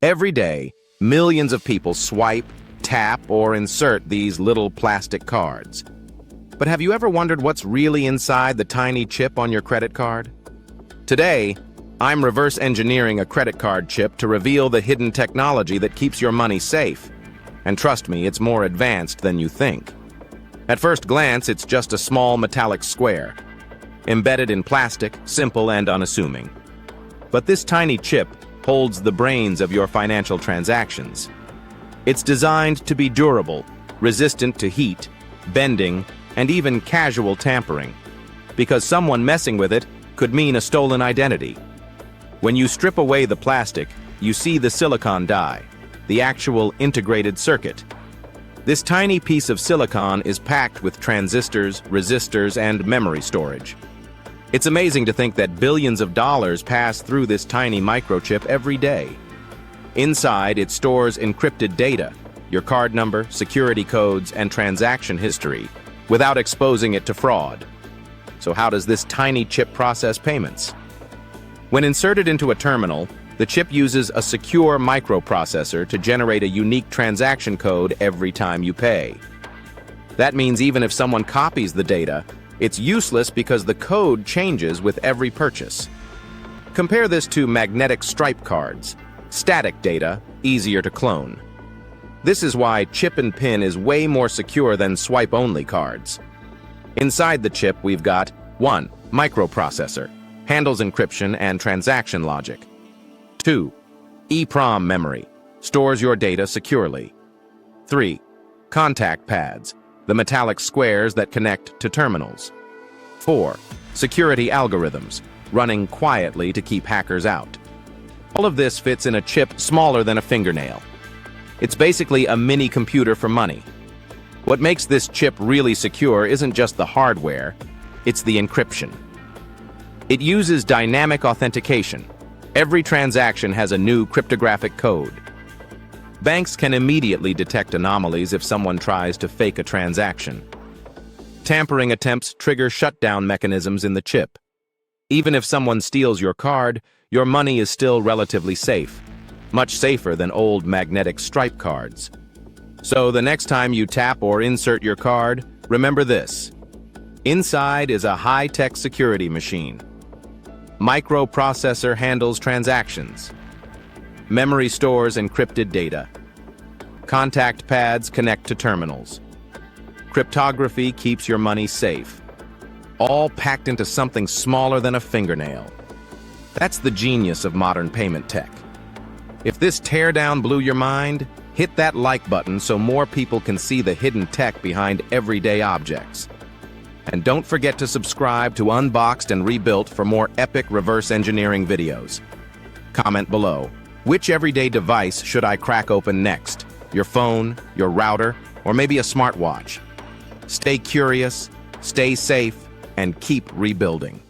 Every day, millions of people swipe, tap, or insert these little plastic cards. But have you ever wondered what's really inside the tiny chip on your credit card? Today, I'm reverse engineering a credit card chip to reveal the hidden technology that keeps your money safe. And trust me, it's more advanced than you think. At first glance, it's just a small metallic square, embedded in plastic, simple and unassuming. But this tiny chip holds the brains of your financial transactions. It's designed to be durable, resistant to heat, bending, and even casual tampering, because someone messing with it could mean a stolen identity. When you strip away the plastic, you see the silicon die, the actual integrated circuit. This tiny piece of silicon is packed with transistors, resistors, and memory storage. It's amazing to think that billions of dollars pass through this tiny microchip every day. Inside, it stores encrypted data, your card number, security codes, and transaction history, without exposing it to fraud. So how does this tiny chip process payments? When inserted into a terminal, the chip uses a secure microprocessor to generate a unique transaction code every time you pay. That means even if someone copies the data, it's useless because the code changes with every purchase. Compare this to magnetic stripe cards. Static data, easier to clone. This is why chip and PIN is way more secure than swipe-only cards. Inside the chip, we've got 1. Microprocessor, handles encryption and transaction logic. 2. EEPROM memory, stores your data securely. 3. Contact pads, the metallic squares that connect to terminals. 4. Security algorithms, running quietly to keep hackers out. All of this fits in a chip smaller than a fingernail. It's basically a mini computer for money. What makes this chip really secure isn't just the hardware, it's the encryption. It uses dynamic authentication. Every transaction has a new cryptographic code. Banks can immediately detect anomalies if someone tries to fake a transaction. Tampering attempts trigger shutdown mechanisms in the chip. Even if someone steals your card, your money is still relatively safe, much safer than old magnetic stripe cards. So the next time you tap or insert your card, remember this. Inside is a high-tech security machine. Microprocessor handles transactions. Memory stores encrypted data. Contact pads connect to terminals. Cryptography keeps your money safe. All packed into something smaller than a fingernail. That's the genius of modern payment tech. If this teardown blew your mind, hit that like button so more people can see the hidden tech behind everyday objects. And don't forget to subscribe to Unboxed and Rebuilt for more epic reverse engineering videos. Comment below. Which everyday device should I crack open next? Your phone, your router, or maybe a smartwatch? Stay curious, stay safe, and keep rebuilding.